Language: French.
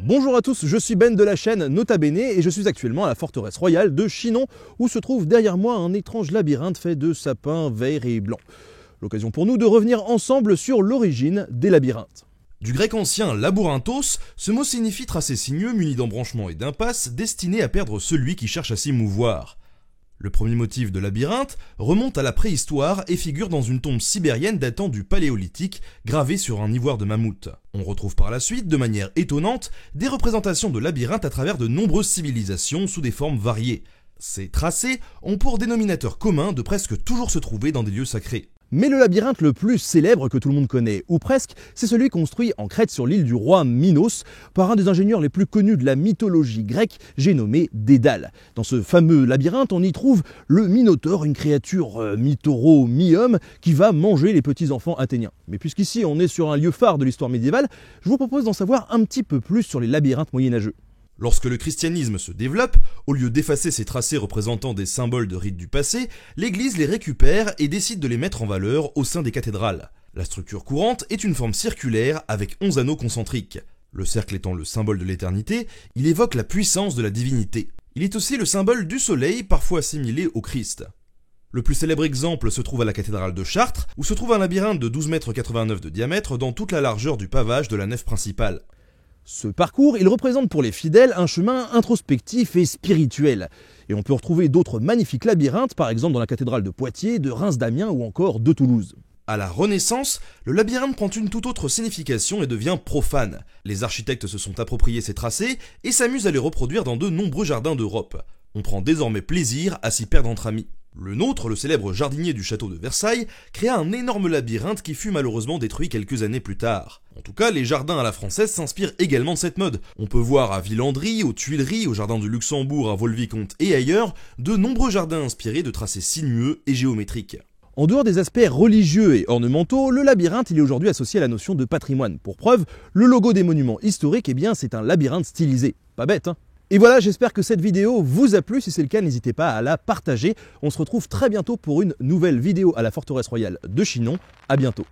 Bonjour à tous, je suis Ben de la chaîne Nota Bene et je suis actuellement à la forteresse royale de Chinon où se trouve derrière moi un étrange labyrinthe fait de sapins verts et blancs. L'occasion pour nous de revenir ensemble sur l'origine des labyrinthes. Du grec ancien labyrinthos, ce mot signifie tracé sinueux muni d'embranchements et d'impasses destiné à perdre celui qui cherche à s'y mouvoir. Le premier motif de labyrinthe remonte à la préhistoire et figure dans une tombe sibérienne datant du Paléolithique, gravée sur un ivoire de mammouth. On retrouve par la suite, de manière étonnante, des représentations de labyrinthes à travers de nombreuses civilisations sous des formes variées. Ces tracés ont pour dénominateur commun de presque toujours se trouver dans des lieux sacrés. Mais le labyrinthe le plus célèbre que tout le monde connaît, ou presque, c'est celui construit en Crète sur l'île du roi Minos par un des ingénieurs les plus connus de la mythologie grecque, j'ai nommé Dédale. Dans ce fameux labyrinthe, on y trouve le Minotaure, une créature mi-taureau, mi-homme, qui va manger les petits-enfants athéniens. Mais puisqu'ici on est sur un lieu phare de l'histoire médiévale, je vous propose d'en savoir un petit peu plus sur les labyrinthes moyenâgeux. Lorsque le christianisme se développe, au lieu d'effacer ces tracés représentant des symboles de rites du passé, l'Église les récupère et décide de les mettre en valeur au sein des cathédrales. La structure courante est une forme circulaire avec 11 anneaux concentriques. Le cercle étant le symbole de l'éternité, il évoque la puissance de la divinité. Il est aussi le symbole du soleil, parfois assimilé au Christ. Le plus célèbre exemple se trouve à la cathédrale de Chartres, où se trouve un labyrinthe de 12,89 m de diamètre dans toute la largeur du pavage de la nef principale. Ce parcours, il représente pour les fidèles un chemin introspectif et spirituel. Et on peut retrouver d'autres magnifiques labyrinthes, par exemple dans la cathédrale de Poitiers, de Reims-d'Amiens ou encore de Toulouse. À la Renaissance, le labyrinthe prend une toute autre signification et devient profane. Les architectes se sont appropriés ces tracés et s'amusent à les reproduire dans de nombreux jardins d'Europe. On prend désormais plaisir à s'y perdre entre amis. Le nôtre, le célèbre jardinier du château de Versailles, créa un énorme labyrinthe qui fut malheureusement détruit quelques années plus tard. En tout cas, les jardins à la française s'inspirent également de cette mode. On peut voir à Villandry, aux Tuileries, au jardin du Luxembourg, à Vaux-le-Vicomte et ailleurs, de nombreux jardins inspirés de tracés sinueux et géométriques. En dehors des aspects religieux et ornementaux, le labyrinthe il est aujourd'hui associé à la notion de patrimoine. Pour preuve, le logo des monuments historiques, c'est un labyrinthe stylisé. Pas bête, hein ? Et voilà, j'espère que cette vidéo vous a plu. Si c'est le cas, n'hésitez pas à la partager. On se retrouve très bientôt pour une nouvelle vidéo à la forteresse royale de Chinon. À bientôt.